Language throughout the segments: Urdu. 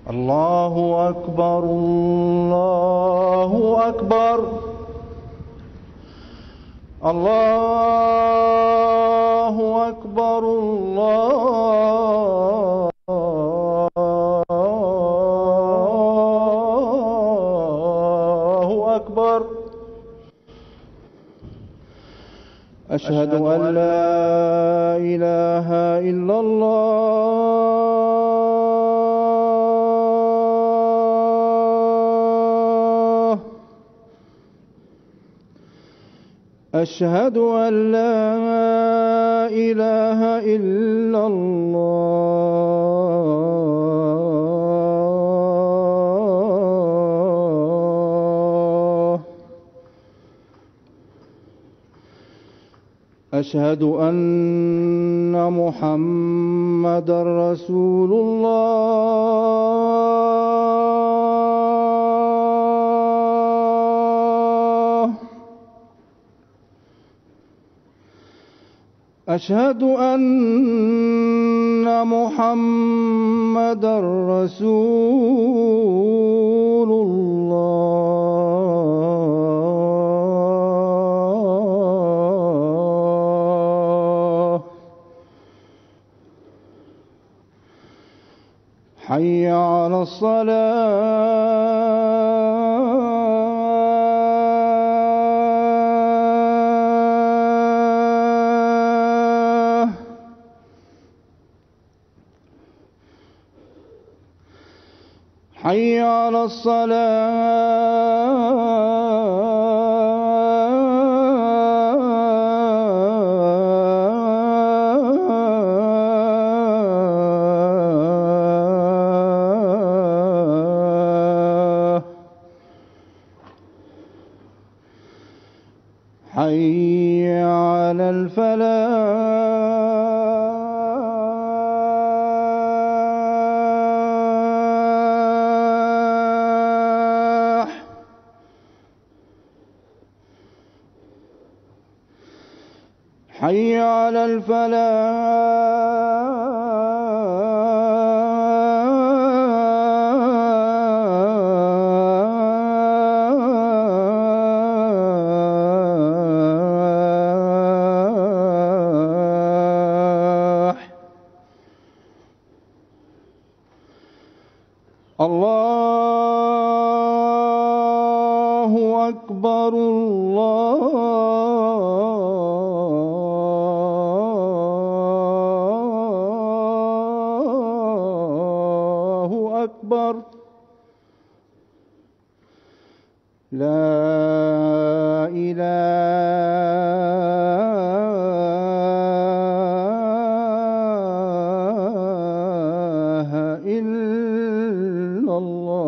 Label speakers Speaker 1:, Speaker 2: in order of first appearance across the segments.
Speaker 1: الله أكبر الله أكبر الله أكبر الله أكبر. أشهد أن لا إله إلا الله. أشهد أن لا إله إلا الله. أشهد أن محمدًا رسول الله. أشهد أن محمدًا رسول الله. حي على الصلاة. حي على الصلاة. حي على الفلاح. حي على الفلاح. الله أكبر الله أكبر. لا إله إلا الله.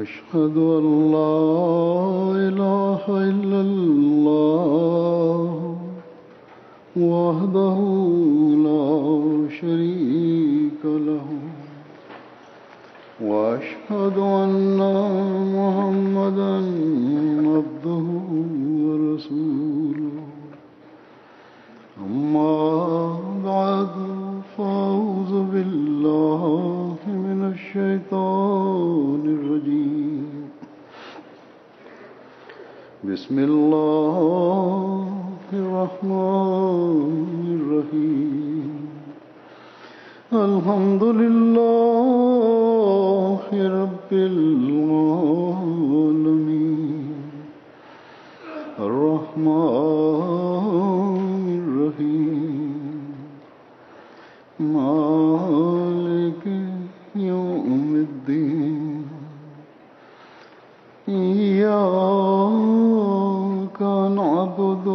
Speaker 2: أشهد أن لا إله إلا الله وحده لا شريك له وأشهد أن محمدًا عبده ورسوله. أما بعد فأعوذ بالله من الشيطان الرجيم. بسم الله الرحمن الرحيم. الحمد لله رب العالمين. الرحمن الرحيم. مالك يوم الدين. إياك نعبد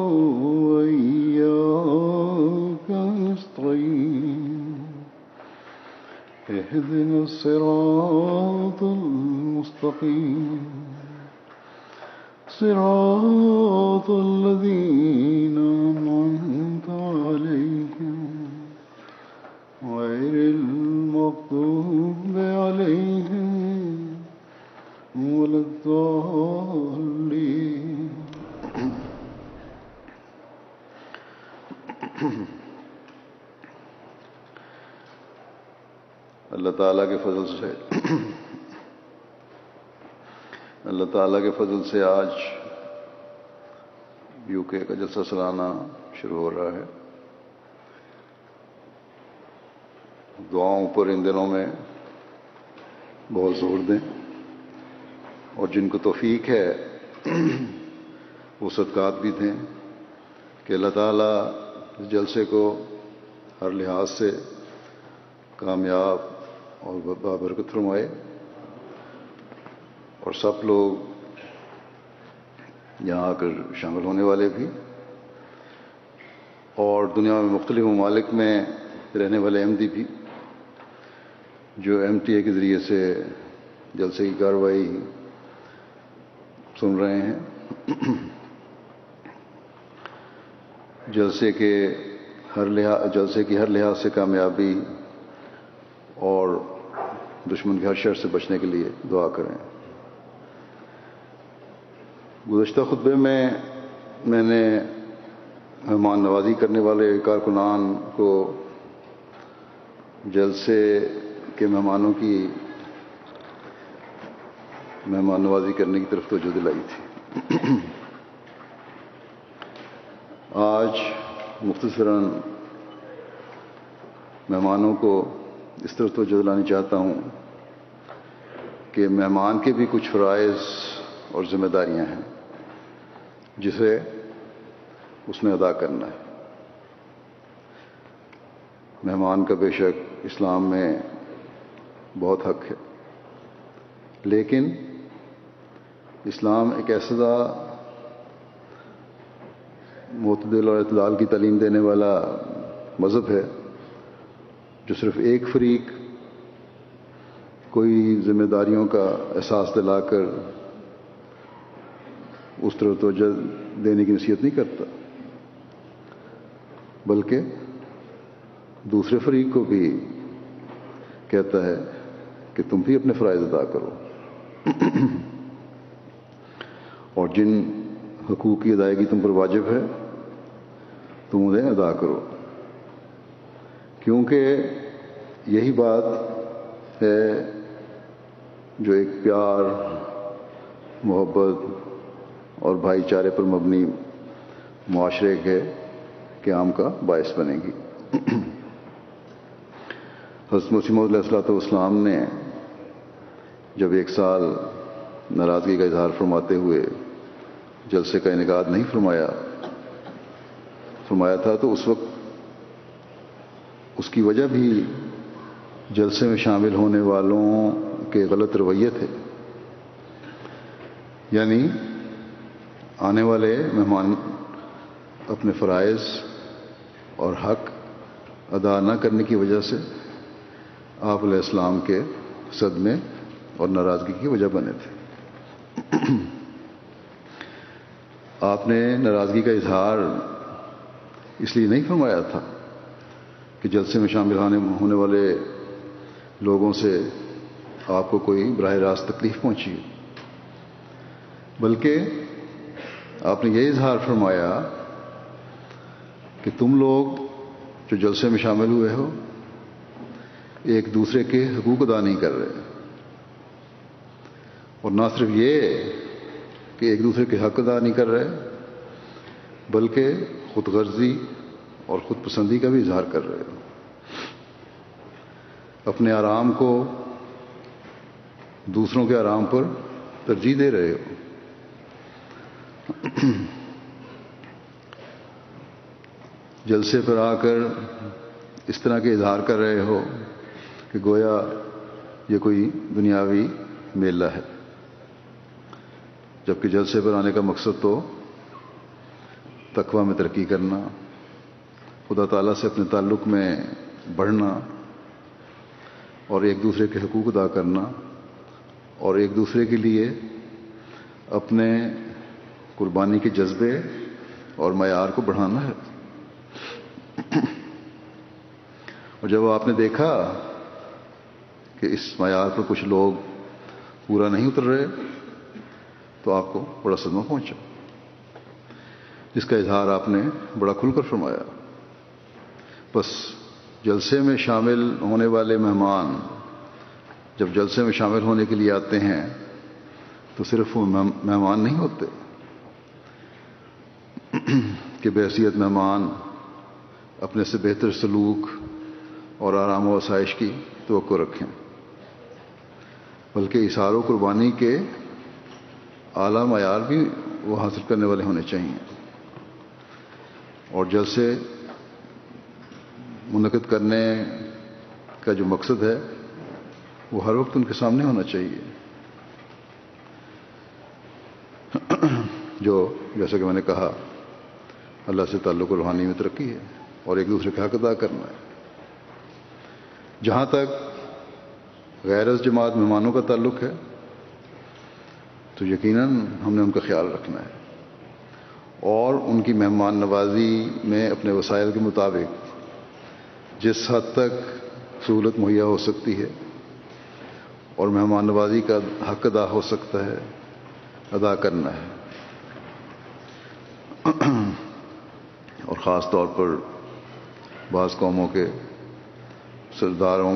Speaker 2: وإياك نستعين. اهدنا الصراط المستقيم صراط الذين أنعمت عليهم غير المغضوب عليهم ولا الضالين.
Speaker 3: اللہ تعالیٰ کے فضل سے آج UK کا جلسہ سالانہ شروع ہو رہا ہے. دعاؤں پر ان دنوں میں بہت زور دیں، اور جن کو توفیق ہے وہ صدقات بھی دیں کہ اللہ تعالیٰ اس جلسے کو ہر لحاظ سے کامیاب اور بابرکت فرمائے، اور سب لوگ یہاں آ کر شامل ہونے والے بھی، اور دنیا میں مختلف ممالک میں رہنے والے احمدی بھی جو MTA کے ذریعے سے جلسے کی کارروائی سن رہے ہیں. جلسے کی ہر لحاظ سے کامیابی اور دشمن کے ہر شر سے بچنے کے لیے دعا کریں. گزشتہ خطبے میں نے مہمان نوازی کرنے والے کارکنان کو جلسے کے مہمانوں کی مہمان نوازی کرنے کی طرف توجہ دلائی تھی. آج مختصراً مہمانوں کو اس طرح توجہ دلانی چاہتا ہوں کہ مہمان کے بھی کچھ فرائض اور ذمہ داریاں ہیں جسے اس نے ادا کرنا ہے. مہمان کا بے شک اسلام میں بہت حق ہے، لیکن اسلام ایک ایسا معتدل اور اعتدال کی تعلیم دینے والا مذہب ہے جو صرف ایک فریق کوئی ذمہ داریوں کا احساس دلا کر اس طرح توجہ دینے کی نصیحت نہیں کرتا، بلکہ دوسرے فریق کو بھی کہتا ہے کہ تم بھی اپنے فرائض ادا کرو اور جن حقوق کی ادائیگی تم پر واجب ہے تم انہیں ادا کرو، کیونکہ یہی بات ہے جو ایک پیار، محبت اور بھائی چارے پر مبنی معاشرے کے قیام کا باعث بنے گی. حضرت مسیح موعود علیہ الصلوۃ والسلام نے جب 1 سال ناراضگی کا اظہار فرماتے ہوئے جلسے کا انعقاد نہیں فرمایا تھا، تو اس وقت اس کی وجہ بھی جلسے میں شامل ہونے والوں کے غلط رویے تھے. یعنی آنے والے مہمان اپنے فرائض اور حق ادا نہ کرنے کی وجہ سے آپ علیہ السلام کے صدمے اور ناراضگی کی وجہ بنے تھے. آپ نے ناراضگی کا اظہار اس لیے نہیں فرمایا تھا کہ جلسے میں شامل ہونے والے لوگوں سے آپ کو کوئی براہ راست تکلیف پہنچی، بلکہ آپ نے یہ اظہار فرمایا کہ تم لوگ جو جلسے میں شامل ہوئے ہو ایک دوسرے کے حقوق ادا نہیں کر رہے، اور نہ صرف یہ کہ ایک دوسرے کے حق ادا نہیں کر رہے بلکہ خود غرضی اور خود پسندی کا بھی اظہار کر رہے ہو. اپنے آرام کو دوسروں کے آرام پر ترجیح دے رہے ہو. جلسے پر آ کر اس طرح کے اظہار کر رہے ہو کہ گویا یہ کوئی دنیاوی میلہ ہے، جبکہ جلسے پر آنے کا مقصد تو تقوی میں ترقی کرنا، خدا تعالیٰ سے اپنے تعلق میں بڑھنا، اور ایک دوسرے کے حقوق ادا کرنا اور ایک دوسرے کے لیے اپنے قربانی کے جذبے اور معیار کو بڑھانا ہے. اور جب آپ نے دیکھا کہ اس معیار پر کچھ لوگ پورا نہیں اتر رہے تو آپ کو بڑا صدمہ پہنچا، جس کا اظہار آپ نے بڑا کھل کر فرمایا. بس جلسے میں شامل ہونے والے مہمان جب جلسے میں شامل ہونے کے لیے آتے ہیں تو صرف وہ مہمان نہیں ہوتے کہ بحیثیت مہمان اپنے سے بہتر سلوک اور آرام و آسائش کی توقع رکھیں، بلکہ اظہار و قربانی کے اعلیٰ معیار بھی وہ حاصل کرنے والے ہونے چاہیے. اور جلسے منعقد کرنے کا جو مقصد ہے وہ ہر وقت ان کے سامنے ہونا چاہیے، جو جیسا کہ میں نے کہا اللہ سے تعلق و روحانی میں ترقی ہے اور ایک دوسرے کا حق ادا کرنا ہے. جہاں تک غیر از جماعت مہمانوں کا تعلق ہے تو یقیناً ہم نے ان کا خیال رکھنا ہے اور ان کی مہمان نوازی میں اپنے وسائل کے مطابق جس حد تک سہولت مہیا ہو سکتی ہے اور مہمان نوازی کا حق ادا ہو سکتا ہے ادا کرنا ہے. اور خاص طور پر بعض قوموں کے سرداروں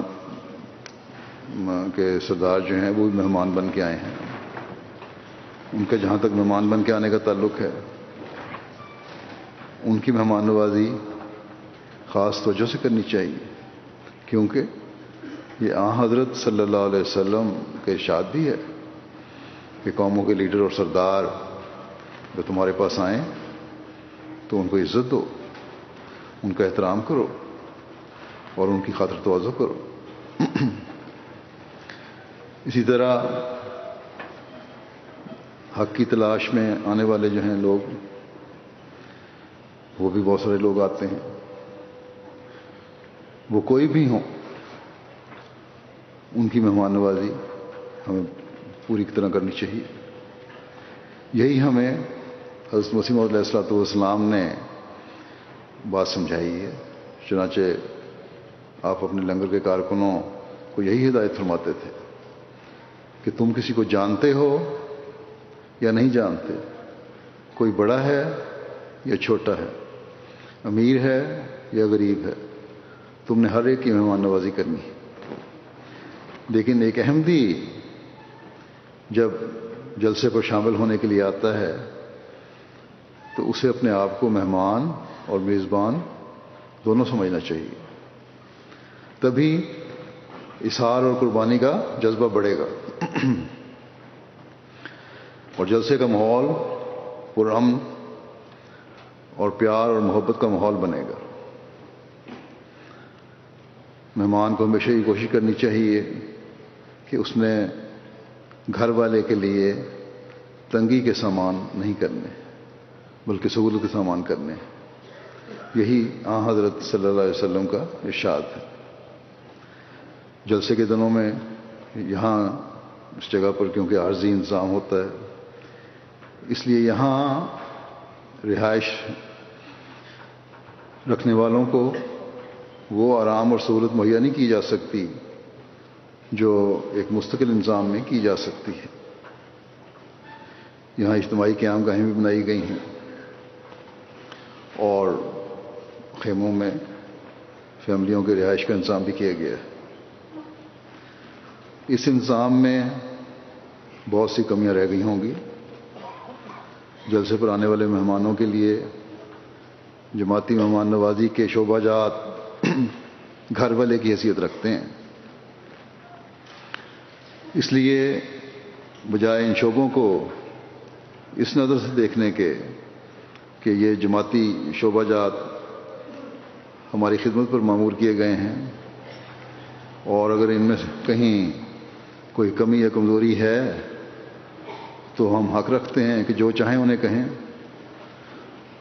Speaker 3: کے سردار جو ہیں وہ بھی مہمان بن کے آئے ہیں، ان کا جہاں تک مہمان بن کے آنے کا تعلق ہے ان کی مہمان نوازی خاص توجہ سے کرنی چاہیے، کیونکہ یہ آن حضرت صلی اللہ علیہ وسلم کا ارشاد بھی ہے کہ قوموں کے لیڈر اور سردار جو تمہارے پاس آئیں تو ان کو عزت دو، ان کا احترام کرو اور ان کی خاطر تواضع کرو. اسی طرح حق کی تلاش میں آنے والے جو ہیں لوگ وہ بھی بہت سارے لوگ آتے ہیں، وہ کوئی بھی ہوں، ان کی مہمان نوازی ہمیں پوری طرح کرنی چاہیے. یہی ہمیں حضرت مسیح موعود علیہ الصلوۃ والسلام نے بات سمجھائی ہے. چنانچہ آپ اپنے لنگر کے کارکنوں کو یہی ہدایت فرماتے تھے کہ تم کسی کو جانتے ہو یا نہیں جانتے، کوئی بڑا ہے یا چھوٹا ہے، امیر ہے یا غریب ہے، تم نے ہر ایک کی مہمان نوازی کرنی ہے. لیکن ایک احمدی جب جلسے پر شامل ہونے کے لیے آتا ہے تو اسے اپنے آپ کو مہمان اور میزبان دونوں سمجھنا چاہیے، تبھی اظہار اور قربانی کا جذبہ بڑھے گا اور جلسے کا ماحول پرامن اور پیار اور محبت کا ماحول بنے گا. مہمان کو ہمیشہ یہ کوشش کرنی چاہیے کہ اس نے گھر والے کے لیے تنگی کے سامان نہیں کرنے بلکہ سہولت کے سامان کرنے. یہی آن حضرت صلی اللہ علیہ وسلم کا ارشاد ہے. جلسے کے دنوں میں یہاں اس جگہ پر کیونکہ عارضی انتظام ہوتا ہے، اس لیے یہاں رہائش رکھنے والوں کو وہ آرام اور سہولت مہیا نہیں کی جا سکتی جو ایک مستقل انتظام میں کی جا سکتی ہے. یہاں اجتماعی قیام گاہیں بھی بنائی گئی ہیں اور خیموں میں فیملیوں کے رہائش کا انتظام بھی کیا گیا ہے. اس انتظام میں بہت سی کمیاں رہ گئی ہوں گی. جلسے پر آنے والے مہمانوں کے لیے جماعتی مہمان نوازی کے شعبہ جات گھر والے کی حیثیت رکھتے ہیں، اس لیے بجائے ان شعبوں کو اس نظر سے دیکھنے کے کہ یہ جماعتی شعبہ جات ہماری خدمت پر مامور کیے گئے ہیں اور اگر ان میں سے کہیں کوئی کمی یا کمزوری ہے تو ہم حق رکھتے ہیں کہ جو چاہیں انہیں کہیں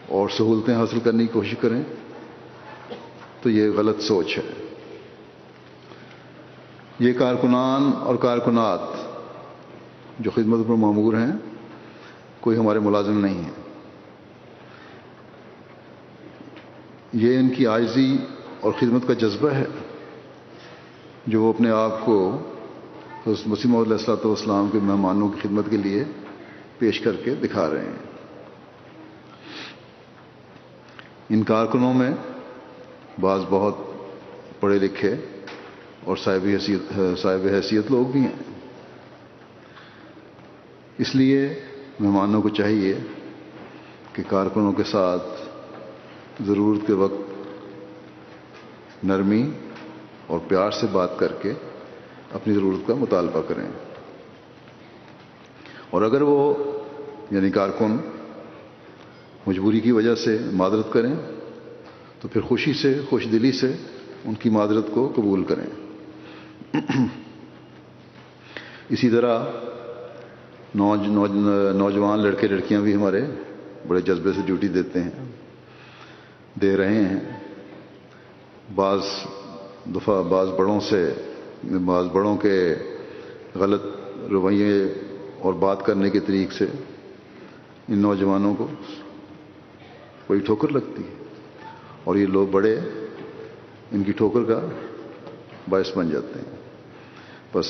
Speaker 3: اور سہولتیں حاصل کرنے کی کوشش کریں، تو یہ غلط سوچ ہے. یہ کارکنان اور کارکنات جو خدمت پر مامور ہیں کوئی ہمارے ملازم نہیں ہیں. یہ ان کی عاجزی اور خدمت کا جذبہ ہے جو وہ اپنے آپ کو حضرت مسیح موعود علیہ الصلوۃ والسلام کے مہمانوں کی خدمت کے لیے پیش کر کے دکھا رہے ہیں. ان کارکنوں میں بعض بہت پڑھے لکھے اور صاحب حیثیت لوگ بھی ہیں. اس لیے مہمانوں کو چاہیے کہ کارکنوں کے ساتھ ضرورت کے وقت نرمی اور پیار سے بات کر کے اپنی ضرورت کا مطالبہ کریں. اور اگر وہ یعنی کارکن مجبوری کی وجہ سے معذرت کریں تو پھر خوشی سے خوش دلی سے ان کی معذرت کو قبول کریں. اسی طرح نوجوان لڑکے لڑکیاں بھی ہمارے بڑے جذبے سے ڈیوٹی دے رہے ہیں. بعض دفعہ بعض بڑوں کے غلط رویے اور بات کرنے کے طریق سے ان نوجوانوں کو کوئی ٹھوکر لگتی ہے اور یہ لوگ بڑے ان کی ٹھوکر کا باعث بن جاتے ہیں. بس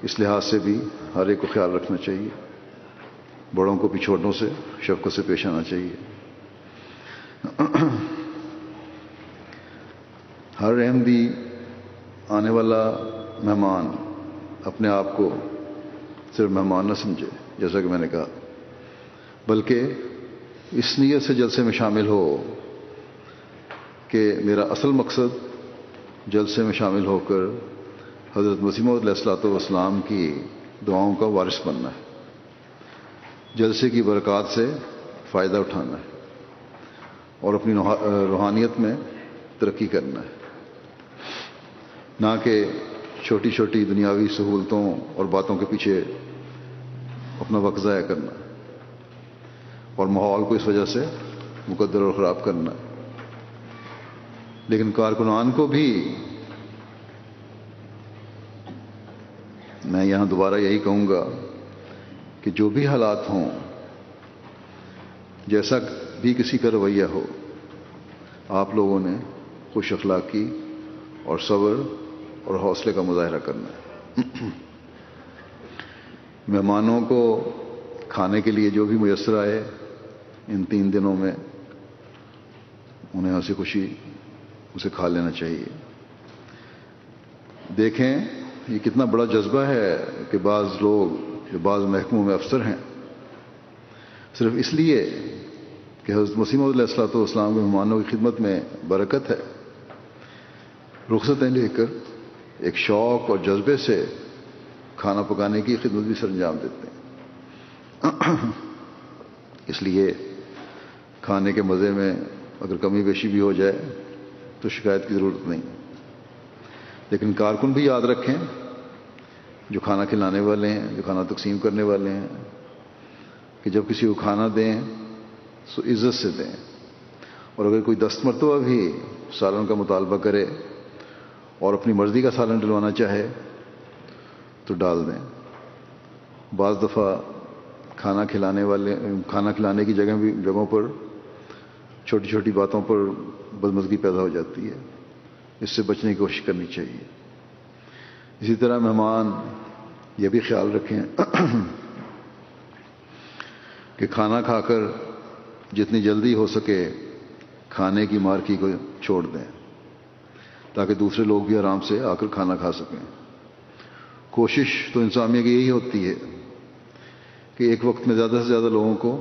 Speaker 3: اس لحاظ سے بھی ہر ایک کو خیال رکھنا چاہیے. بڑوں کو بھی چھوٹوں سے شفقت سے پیش آنا چاہیے. ہر احمدی آنے والا مہمان اپنے آپ کو صرف مہمان نہ سمجھے جیسا کہ میں نے کہا، بلکہ اس نیت سے جلسے میں شامل ہو کہ میرا اصل مقصد جلسے میں شامل ہو کر حضرت مسیح موعود علیہ الصلوۃ والسلام کی دعاؤں کا وارث بننا ہے، جلسے کی برکات سے فائدہ اٹھانا ہے اور اپنی روحانیت میں ترقی کرنا ہے، نہ کہ چھوٹی چھوٹی دنیاوی سہولتوں اور باتوں کے پیچھے اپنا وقت ضائع کرنا اور ماحول کو اس وجہ سے مقدر اور خراب کرنا. لیکن کارکنان کو بھی میں یہاں دوبارہ یہی کہوں گا کہ جو بھی حالات ہوں، جیسا بھی کسی کا رویہ ہو، آپ لوگوں نے خوش اخلاقی اور صبر اور حوصلے کا مظاہرہ کرنا ہے. مہمانوں کو کھانے کے لیے جو بھی میسر آئے ان 3 دنوں میں انہیں ہنسی خوشی اسے کھا لینا چاہیے. دیکھیں یہ کتنا بڑا جذبہ ہے کہ بعض لوگ جو بعض محکموں میں افسر ہیں صرف اس لیے کہ حضرت مسیح موعود علیہ الصلوۃ والسلام کے مہمانوں کی خدمت میں برکت ہے، رخصتیں لے کر ایک شوق اور جذبے سے کھانا پکانے کی خدمت بھی سر انجام دیتے ہیں. اس لیے کھانے کے مزے میں اگر کمی بیشی بھی ہو جائے تو شکایت کی ضرورت نہیں. لیکن کارکن بھی یاد رکھیں جو کھانا کھلانے والے ہیں، جو کھانا تقسیم کرنے والے ہیں، کہ جب کسی کو کھانا دیں تو عزت سے دیں، اور اگر کوئی 10 مرتبہ بھی سالن کا مطالبہ کرے اور اپنی مرضی کا سالن ڈلوانا چاہے تو ڈال دیں. بعض دفعہ کھانا کھلانے کی جگہوں پر چھوٹی چھوٹی باتوں پر بدمزگی پیدا ہو جاتی ہے، اس سے بچنے کی کوشش کرنی چاہیے. اسی طرح مہمان یہ بھی خیال رکھیں کہ کھانا کھا کر جتنی جلدی ہو سکے کھانے کی مارکی کو چھوڑ دیں تاکہ دوسرے لوگ بھی آرام سے آ کر کھانا کھا سکیں. کوشش تو انسانیہ کی یہی ہوتی ہے کہ ایک وقت میں زیادہ سے زیادہ لوگوں کو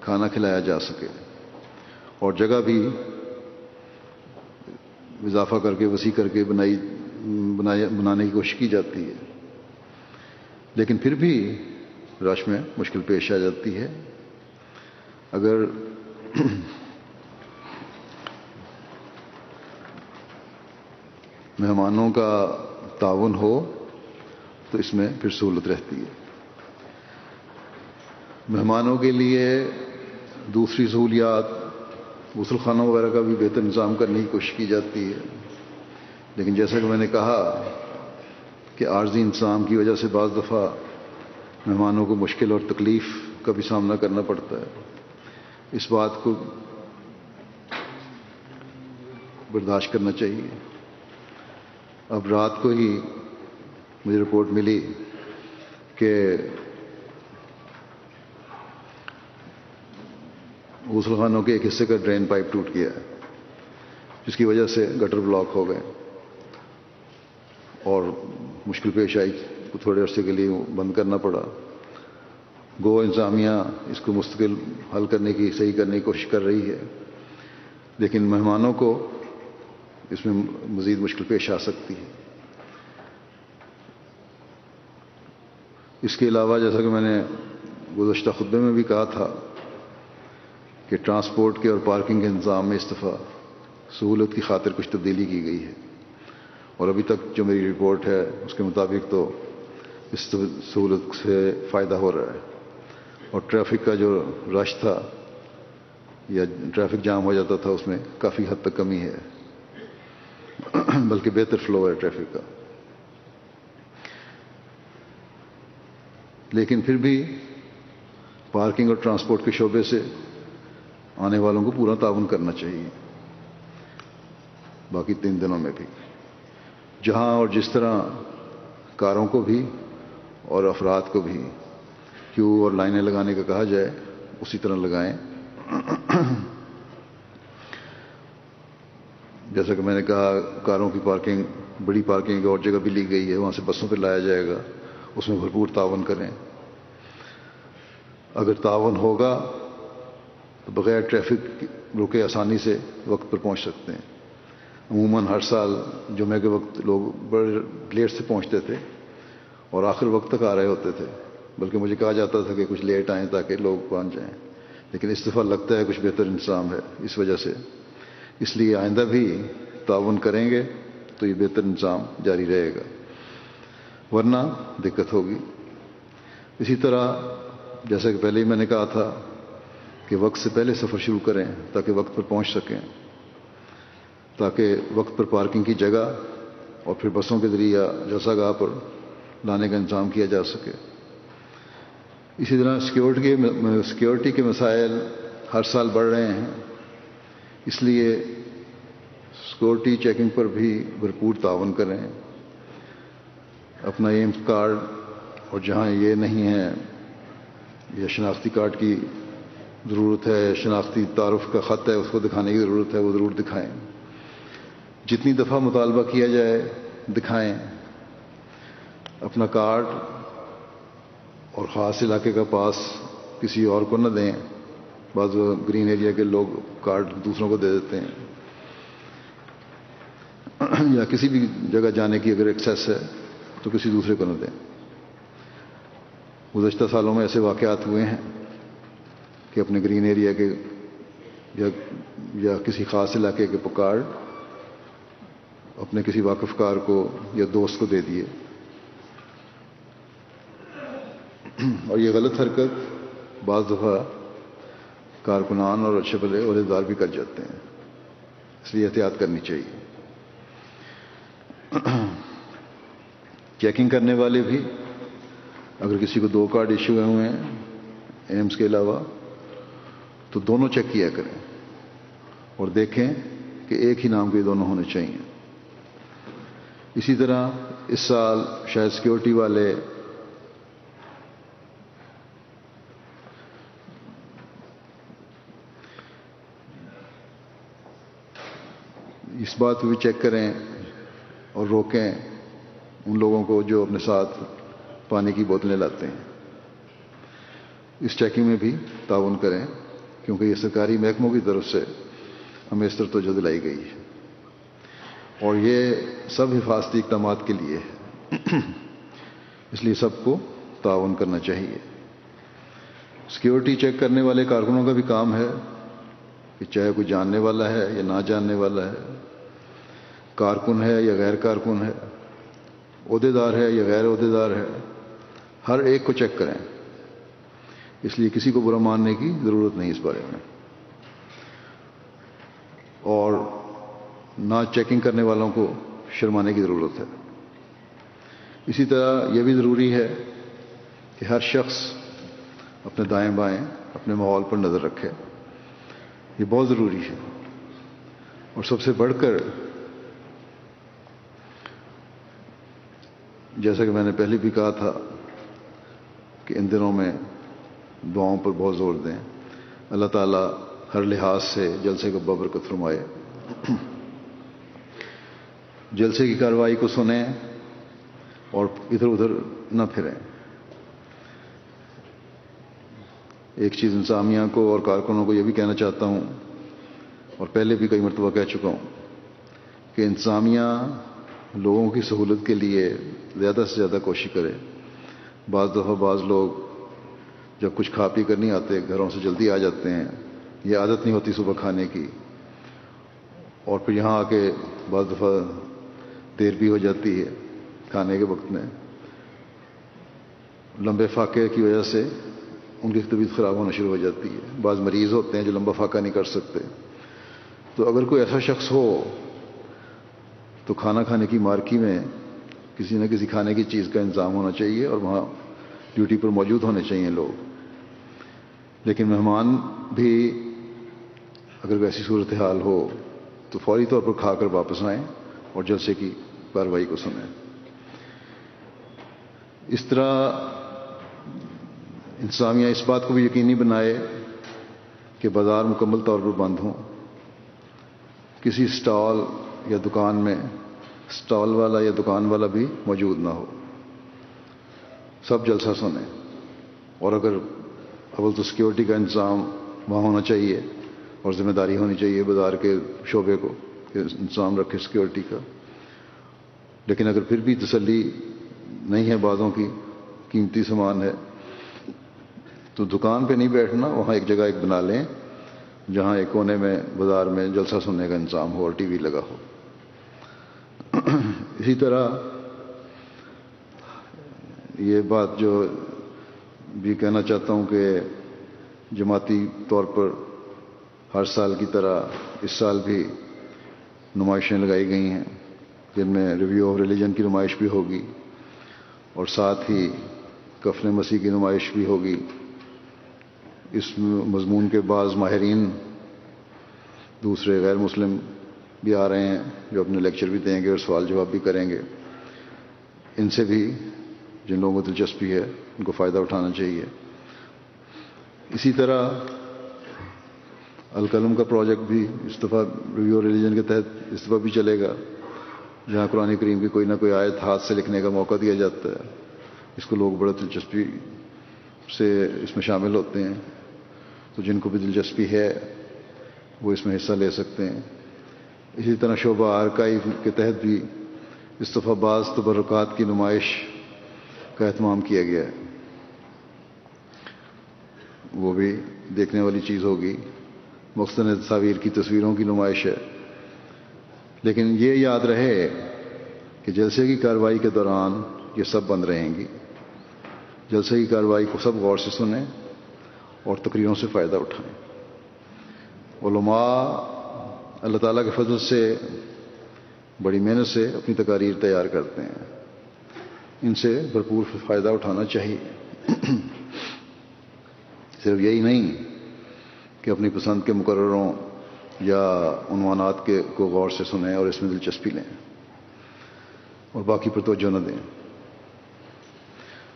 Speaker 3: کھانا کھلایا جا سکے اور جگہ بھی اضافہ کر کے وسیع کر کے بنانے کی کوشش کی جاتی ہے. لیکن پھر بھی رش میں مشکل پیش آ جاتی ہے. اگر مہمانوں کا تعاون ہو تو اس میں پھر سہولت رہتی ہے. مہمانوں کے لیے دوسری سہولیات غسل خانوں وغیرہ کا بھی بہتر انتظام کرنے کی کوشش کی جاتی ہے. لیکن جیسا کہ میں نے کہا کہ عارضی انتظام کی وجہ سے بعض دفعہ مہمانوں کو مشکل اور تکلیف کا بھی سامنا کرنا پڑتا ہے. اس بات کو برداشت کرنا چاہیے. اب رات کو ہی مجھے رپورٹ ملی کہ غسل خانوں کے ایک حصے کا ڈرین پائپ ٹوٹ گیا ہے، جس کی وجہ سے گٹر بلاک ہو گئے اور مشکل پیش آئی. تھوڑے عرصے کے لیے بند کرنا پڑا. گو انتظامیہ اس کو مستقل حل کرنے کی، صحیح کرنے کی کوشش کر رہی ہے، لیکن مہمانوں کو اس میں مزید مشکل پیش آ سکتی ہے. اس کے علاوہ جیسا کہ میں نے گزشتہ خطبے میں بھی کہا تھا کہ ٹرانسپورٹ کے اور پارکنگ کے انتظام میں اس دفعہ سہولت کی خاطر کچھ تبدیلی کی گئی ہے، اور ابھی تک جو میری رپورٹ ہے اس کے مطابق تو اس سہولت سے فائدہ ہو رہا ہے، اور ٹریفک کا جو رش تھا یا ٹریفک جام ہو جاتا تھا اس میں کافی حد تک کمی ہے، بلکہ بہتر فلو ہے ٹریفک کا. لیکن پھر بھی پارکنگ اور ٹرانسپورٹ کے شعبے سے آنے والوں کو پورا تعاون کرنا چاہیے باقی 3 دنوں میں بھی. جہاں اور جس طرح کاروں کو بھی اور افراد کو بھی کیو اور لائنیں لگانے کا کہا جائے اسی طرح لگائیں. جیسا کہ میں نے کہا کاروں کی پارکنگ، بڑی پارکنگ اور جگہ بھی لی گئی ہے، وہاں سے بسوں پہ لایا جائے گا، اس میں بھرپور تعاون کریں. اگر تعاون ہوگا تو بغیر ٹریفک رکے آسانی سے وقت پر پہنچ سکتے ہیں. عموماً ہر سال جمعے کے وقت لوگ بڑے لیٹ سے پہنچتے تھے اور آخر وقت تک آ رہے ہوتے تھے، بلکہ مجھے کہا جاتا تھا کہ کچھ لیٹ آئیں تاکہ لوگ پہنچ جائیں. لیکن اس دفعہ لگتا ہے کچھ بہتر انتظام ہے اس وجہ سے. اس لیے آئندہ بھی تعاون کریں گے تو یہ بہتر انتظام جاری رہے گا، ورنہ دقت ہوگی. اسی طرح جیسا کہ پہلے ہی میں نے کہا تھا کہ وقت سے پہلے سفر شروع کریں تاکہ وقت پر پہنچ سکیں، تاکہ وقت پر پارکنگ کی جگہ اور پھر بسوں کے ذریعہ جلسہ گاہ پر لانے کا انتظام کیا جا سکے. اسی طرح سیکیورٹی کے مسائل ہر سال بڑھ رہے ہیں، اس لیے سیکورٹی چیکنگ پر بھی بھرپور تعاون کریں. اپنا ایمز کارڈ، اور جہاں یہ نہیں ہے یا شناختی کارڈ کی ضرورت ہے، شناختی تعارف کا خط ہے، اس کو دکھانے کی ضرورت ہے، وہ ضرور دکھائیں. جتنی دفعہ مطالبہ کیا جائے دکھائیں. اپنا کارڈ اور خاص علاقے کا پاس کسی اور کو نہ دیں. بعض گرین ایریا کے لوگ کارڈ دوسروں کو دے دیتے ہیں، یا کسی بھی جگہ جانے کی اگر ایکسیس ہے تو کسی دوسرے کو نہ دیں. گزشتہ سالوں میں ایسے واقعات ہوئے ہیں کہ اپنے گرین ایریا کے یا کسی خاص علاقے کے کارڈ اپنے کسی واقف کار کو یا دوست کو دے دیے، اور یہ غلط حرکت بعض دفعہ کارکنان اور اچھے بھلے عہدیدار بھی کر جاتے ہیں، اس لیے احتیاط کرنی چاہیے. چیکنگ کرنے والے بھی اگر کسی کو 2 کارڈ ایشو ہوئے ہیں ایمز کے علاوہ تو دونوں چیک کیا کریں اور دیکھیں کہ ایک ہی نام کے دونوں ہونے چاہیے. اسی طرح اس سال شاید سیکیورٹی والے اس بات کو بھی چیک کریں اور روکیں ان لوگوں کو جو اپنے ساتھ پانی کی بوتلیں لاتے ہیں. اس چیکنگ میں بھی تعاون کریں کیونکہ یہ سرکاری محکموں کی طرف سے ہمیں اس طرح توجہ دلائی گئی ہے، اور یہ سب حفاظتی اقدامات کے لیے ہے، اس لیے سب کو تعاون کرنا چاہیے. سیکیورٹی چیک کرنے والے کارکنوں کا بھی کام ہے کہ چاہے کوئی جاننے والا ہے یا نہ جاننے والا ہے، کارکن ہے یا غیر کارکن ہے، عہدیدار ہے یا غیر عہدیدار ہے، ہر ایک کو چیک کریں. اس لیے کسی کو برا ماننے کی ضرورت نہیں اس بارے میں، اور نہ چیکنگ کرنے والوں کو شرمانے کی ضرورت ہے. اسی طرح یہ بھی ضروری ہے کہ ہر شخص اپنے دائیں بائیں اپنے ماحول پر نظر رکھے. یہ بہت ضروری ہے. اور سب سے بڑھ کر جیسا کہ میں نے پہلے بھی کہا تھا کہ ان دنوں میں دعاؤں پر بہت زور دیں. اللہ تعالیٰ ہر لحاظ سے جلسے کو ببرکت فرمائے. جلسے کی کارروائی کو سنیں اور ادھر ادھر نہ پھریں. ایک چیز انتظامیہ کو اور کارکنوں کو یہ بھی کہنا چاہتا ہوں، اور پہلے بھی کئی مرتبہ کہہ چکا ہوں، کہ انتظامیہ لوگوں کی سہولت کے لیے زیادہ سے زیادہ کوشش کرے. بعض دفعہ بعض لوگ جب کچھ کھا پی کر نہیں آتے، گھروں سے جلدی آ جاتے ہیں، یہ عادت نہیں ہوتی صبح کھانے کی، اور پھر یہاں آ کے بعض دفعہ دیر بھی ہو جاتی ہے کھانے کے وقت میں. لمبے فاقے کی وجہ سے ان کی طبیعت خراب ہونا شروع ہو جاتی ہے. بعض مریض ہوتے ہیں جو لمبا فاقہ نہیں کر سکتے. تو اگر کوئی ایسا شخص ہو تو کھانا کھانے کی مارکی میں کسی نہ کسی کھانے کی چیز کا انتظام ہونا چاہیے، اور وہاں ڈیوٹی پر موجود ہونے چاہیے لوگ. لیکن مہمان بھی اگر ویسی صورتحال ہو تو فوری طور پر کھا کر واپس آئیں اور جلسے کی کارروائی کو سنیں. اس طرح انتظامیہ اس بات کو بھی یقینی بنائے کہ بازار مکمل طور پر بند ہوں. کسی اسٹال یا دکان میں اسٹال والا یا دکان والا بھی موجود نہ ہو. سب جلسہ سنیں. اور اگر اول تو سیکیورٹی کا انتظام وہاں ہونا چاہیے اور ذمہ داری ہونی چاہیے بازار کے شعبے کو کہ انتظام رکھے سیکیورٹی کا. لیکن اگر پھر بھی تسلی نہیں ہے، بعضوں کی قیمتی سامان ہے، تو دکان پہ نہیں بیٹھنا، وہاں ایک جگہ ایک بنا لیں جہاں ایک کونے میں بازار میں جلسہ سننے کا انتظام ہو اور ٹی وی لگا ہو. اسی طرح یہ بات جو بھی کہنا چاہتا ہوں کہ جماعتی طور پر ہر سال کی طرح اس سال بھی نمائشیں لگائی گئی ہیں جن میں ریویو آف ریلیجن کی نمائش بھی ہوگی، اور ساتھ ہی کفن مسیح کی نمائش بھی ہوگی. اس مضمون کے بعض ماہرین دوسرے غیر مسلم بھی آ رہے ہیں جو اپنے لیکچر بھی دیں گے اور سوال جواب بھی کریں گے. ان سے بھی جن لوگوں کو دلچسپی ہے ان کو فائدہ اٹھانا چاہیے. اسی طرح القلم کا پروجیکٹ بھی اس دفعہ ریویو ریلیجن کے تحت اس دفعہ بھی چلے گا، جہاں قرآن کریم کی کوئی نہ کوئی آیت ہاتھ سے لکھنے کا موقع دیا جاتا ہے. اس کو لوگ بڑا دلچسپی سے اس میں شامل ہوتے ہیں. تو جن کو بھی دلچسپی ہے وہ اس میں حصہ لے سکتے ہیں. اسی طرح شعبہ آرکائیو کے تحت بھی اس دفعہ بعض تبرکات کی نمائش کا اہتمام کیا گیا ہے. وہ بھی دیکھنے والی چیز ہوگی. مختلف تصاویر کی تصویروں کی نمائش ہے. لیکن یہ یاد رہے کہ جلسے کی کارروائی کے دوران یہ سب بند رہیں گی. جلسے کی کارروائی کو سب غور سے سنیں اور تقریروں سے فائدہ اٹھائیں. علماء اللہ تعالیٰ کے فضل سے بڑی محنت سے اپنی تقاریر تیار کرتے ہیں. ان سے بھرپور فائدہ اٹھانا چاہیے. صرف یہی نہیں کہ اپنی پسند کے مقرروں یا عنوانات کو غور سے سنیں اور اس میں دلچسپی لیں اور باقی پر توجہ نہ دیں.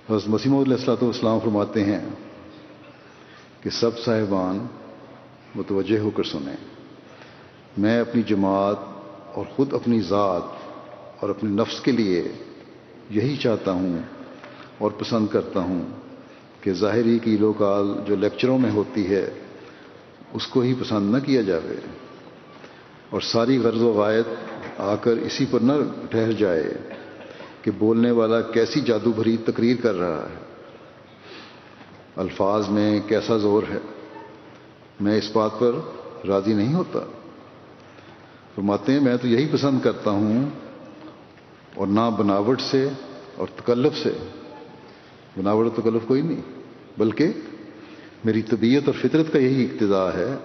Speaker 3: حضرت مسیح موعود علیہ الصلوۃ والسلام فرماتے ہیں کہ سب صاحبان متوجہ ہو کر سنیں. میں اپنی جماعت اور خود اپنی ذات اور اپنے نفس کے لیے یہی چاہتا ہوں اور پسند کرتا ہوں کہ ظاہری کی لوکال جو لیکچروں میں ہوتی ہے اس کو ہی پسند نہ کیا جائے اور ساری غرض و غایت آ کر اسی پر نہ ٹھہر جائے کہ بولنے والا کیسی جادو بھری تقریر کر رہا ہے، الفاظ میں کیسا زور ہے. میں اس بات پر راضی نہیں ہوتا. فرماتے ہیں میں تو یہی پسند کرتا ہوں، اور نہ بناوٹ سے اور تکلف سے، بناوٹ اور تکلف کوئی نہیں، بلکہ میری طبیعت اور فطرت کا یہی اقتضا ہے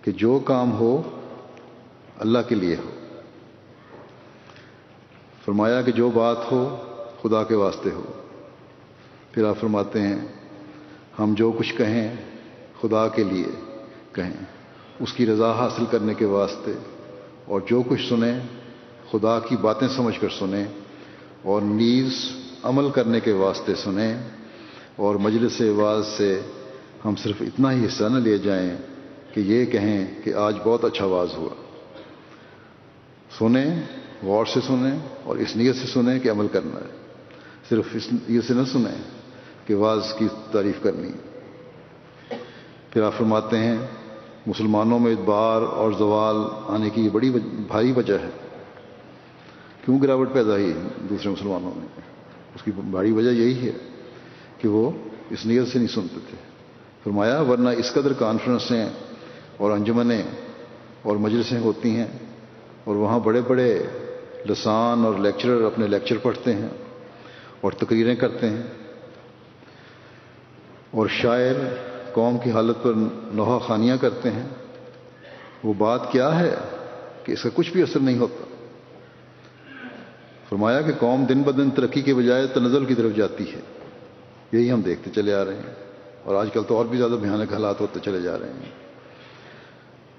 Speaker 3: کہ جو کام ہو اللہ کے لیے ہو. فرمایا کہ جو بات ہو خدا کے واسطے ہو. پھر آپ فرماتے ہیں ہم جو کچھ کہیں خدا کے لیے کہیں، اس کی رضا حاصل کرنے کے واسطے، اور جو کچھ سنیں خدا کی باتیں سمجھ کر سنیں، اور نیز عمل کرنے کے واسطے سنیں. اور مجلس واعظ سے ہم صرف اتنا ہی حصہ نہ لے جائیں کہ یہ کہیں کہ آج بہت اچھا واعظ ہوا. سنیں، غور سے سنیں، اور اس نیت سے سنیں کہ عمل کرنا ہے. صرف اس نیت سے نہ سنیں کہ واعظ کی تعریف کرنی. پھر آپ فرماتے ہیں مسلمانوں میں ادبار اور زوال آنے کی بڑی بھاری وجہ ہے. کیوں گراوٹ پیدا ہوئی دوسرے مسلمانوں میں؟ اس کی بھاری وجہ یہی ہے کہ وہ اس نیت سے نہیں سنتے تھے. فرمایا ورنہ اس قدر کانفرنسیں اور انجمنیں اور مجلسیں ہوتی ہیں، اور وہاں بڑے بڑے لسان اور لیکچرر اپنے لیکچر پڑھتے ہیں اور تقریریں کرتے ہیں، اور شاعر قوم کی حالت پر نوحہ خوانیاں کرتے ہیں. وہ بات کیا ہے کہ اس کا کچھ بھی اثر نہیں ہوتا. فرمایا کہ قوم دن بدن ترقی کے بجائے تنزل کی طرف جاتی ہے. یہی ہم دیکھتے چلے آ رہے ہیں، اور آج کل تو اور بھی زیادہ بھیانک حالات ہوتے چلے جا رہے ہیں.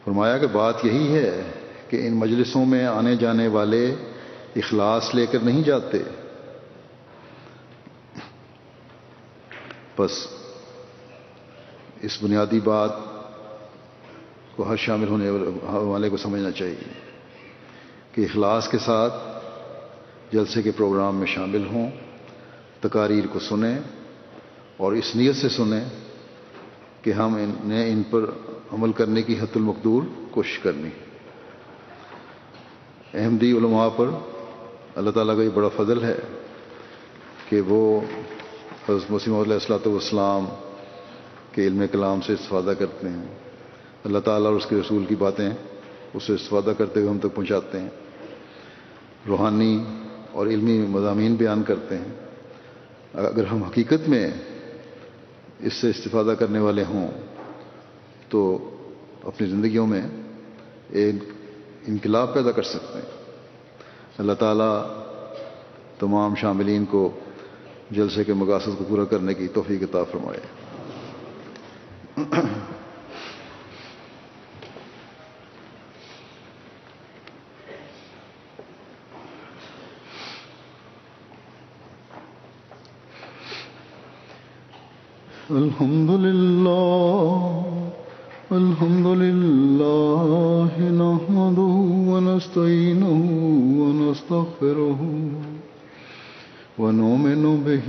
Speaker 3: فرمایا کہ بات یہی ہے کہ ان مجلسوں میں آنے جانے والے اخلاص لے کر نہیں جاتے. بس اس بنیادی بات کو ہر شامل ہونے والے کو سمجھنا چاہیے کہ اخلاص کے ساتھ جلسے کے پروگرام میں شامل ہوں، تقاریر کو سنیں، اور اس نیت سے سنیں کہ ہم نے ان پر عمل کرنے کی حد المقدور کوشش کرنی. احمدی علماء پر اللہ تعالیٰ کا یہ بڑا فضل ہے کہ وہ حضرت مسیح علیہ الصلوۃ والسلام کے علم کلام سے استفادہ کرتے ہیں. اللہ تعالیٰ اور اس کے رسول کی باتیں اس سے استفادہ کرتے ہوئے ہم تک پہنچاتے ہیں. روحانی اور علمی مضامین بیان کرتے ہیں. اگر ہم حقیقت میں اس سے استفادہ کرنے والے ہوں تو اپنی زندگیوں میں ایک انقلاب پیدا کر سکتے ہیں. اللہ تعالیٰ تمام شاملین کو جلسے کے مقاصد کو پورا کرنے کی توفیق عطا فرمائے.
Speaker 2: الحمد لله نحمده ونستعينه ونستغفره ونؤمن به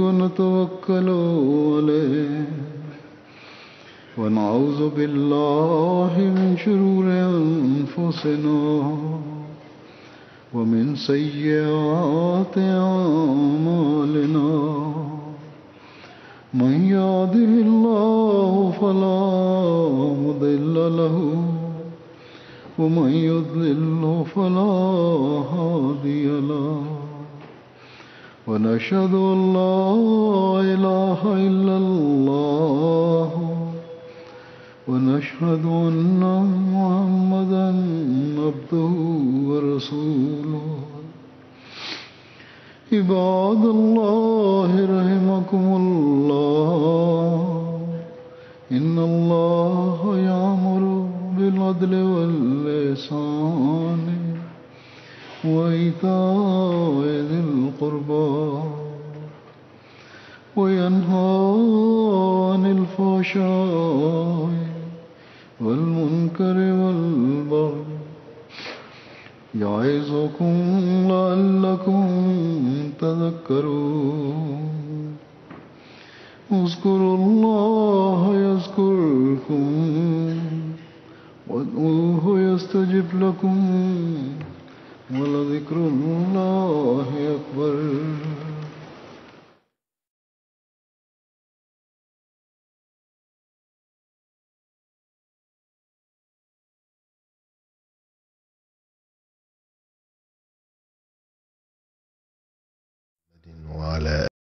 Speaker 2: ونتوكل عليه ونعوذ بالله من شرور أنفسنا ومن سيئات أعمالنا. من يهده الله فلا مضل له ومن يضلل فلا هادي له. ونشهد أن لا إله إلا الله ونشهد أن محمدا عبده ورسوله. عباد الله رحمكم الله، إن الله يأمر بالعدل والإحسان وإيتاء ذي القربى وينهى عن الفحشاء والمنكر والبغي يعظكم لعلكم تذكرون. اذكروا الله يذكركم وادعوه يستجب لكم ولذكر الله أكبر.
Speaker 3: وعلى